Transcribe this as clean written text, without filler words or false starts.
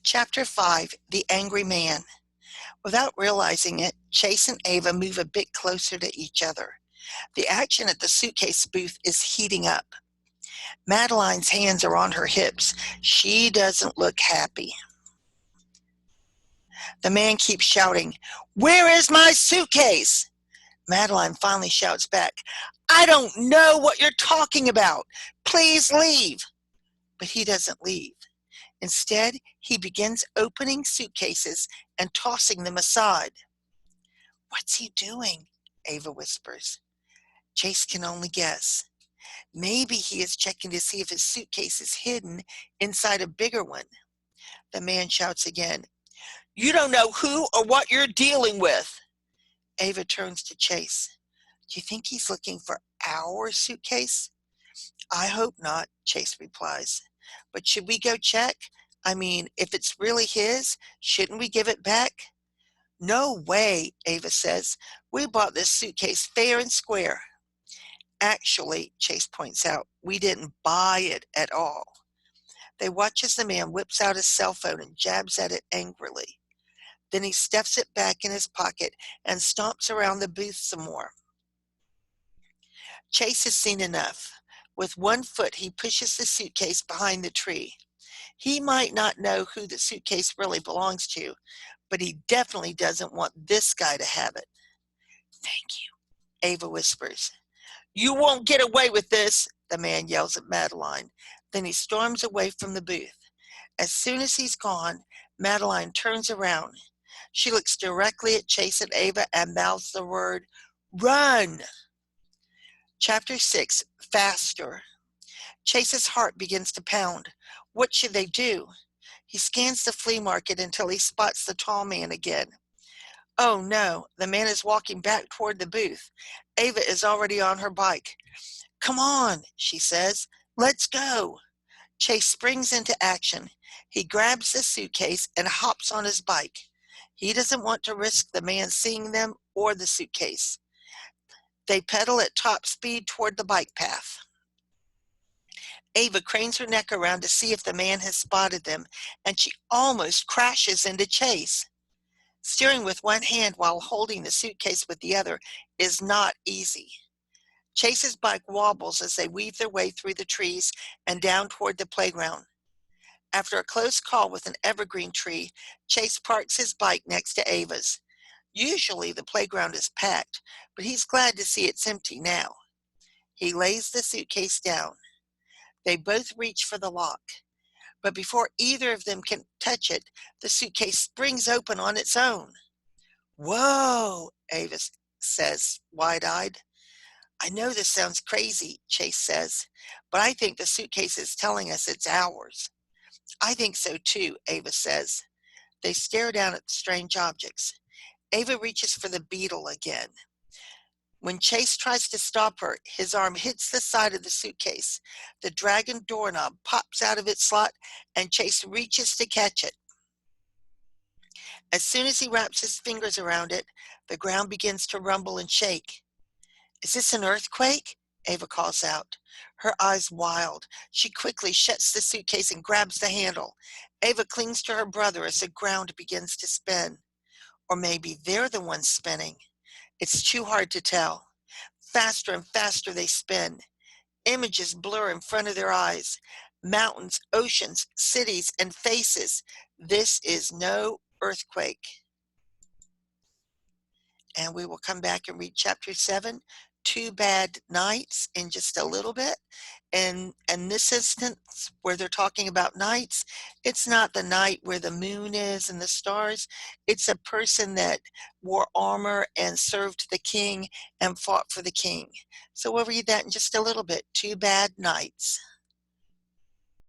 Chapter 5, The Angry Man. Without realizing it, Chase and Ava move a bit closer to each other. The action at the suitcase booth is heating up. Madeline's hands are on her hips. She doesn't look happy. The man keeps shouting, "Where is my suitcase?" Madeline finally shouts back, "I don't know what you're talking about. Please leave." But he doesn't leave. Instead, he begins opening suitcases and tossing them aside. "What's he doing?" Ava whispers. Chase can only guess. Maybe he is checking to see if his suitcase is hidden inside a bigger one. The man shouts again, "You don't know who or what you're dealing with." Ava turns to Chase. "Do you think he's looking for our suitcase?" "I hope not," Chase replies. "But should we go check? I mean, if it's really his, shouldn't we give it back?" "No way," Ava says. "We bought this suitcase fair and square." "Actually," Chase points out, "we didn't buy it at all." They watch as the man whips out his cell phone and jabs at it angrily. Then he stuffs it back in his pocket and stomps around the booth some more. Chase has seen enough. With one foot, he pushes the suitcase behind the tree. He might not know who the suitcase really belongs to, but he definitely doesn't want this guy to have it. "Thank you," Ava whispers. "You won't get away with this," the man yells at Madeline. Then he storms away from the booth. As soon as he's gone, Madeline turns around. She looks directly at Chase and Ava and mouths the word, "Run!" Chapter 6, Faster. Chase's heart begins to pound. What should they do? He scans the flea market until he spots the tall man again. Oh no, the man is walking back toward the booth. Ava is already on her bike. "Come on," she says. "Let's go." Chase springs into action. He grabs the suitcase and hops on his bike. He doesn't want to risk the man seeing them or the suitcase. They pedal at top speed toward the bike path. Ava cranes her neck around to see if the man has spotted them, and she almost crashes into Chase. Steering with one hand while holding the suitcase with the other is not easy. Chase's bike wobbles as they weave their way through the trees and down toward the playground. After a close call with an evergreen tree, Chase parks his bike next to Ava's. Usually the playground is packed, but he's glad to see it's empty now. He lays the suitcase down. They both reach for the lock. But before either of them can touch it, the suitcase springs open on its own. "Whoa," Ava says, wide-eyed. "I know this sounds crazy," Chase says, "but I think the suitcase is telling us it's ours." "I think so too," Ava says. They stare down at the strange objects. Ava reaches for the beetle again. When Chase tries to stop her, his arm hits the side of the suitcase. The dragon doorknob pops out of its slot, and Chase reaches to catch it. As soon as he wraps his fingers around it, the ground begins to rumble and shake. "Is this an earthquake?" Ava calls out. Her eyes wild. She quickly shuts the suitcase and grabs the handle. Ava clings to her brother as the ground begins to spin. Or maybe they're the ones spinning. It's too hard to tell. Faster and faster they spin. Images blur in front of their eyes. Mountains, oceans, cities, and faces. This is no earthquake. And we will come back and read Chapter 7, Two Bad Nights, in just a little bit. And in this instance, where they're talking about nights, it's not the night where the moon is and the stars. It's a person that wore armor and served the king and fought for the king. So we'll read that in just a little bit. Two Bad Nights.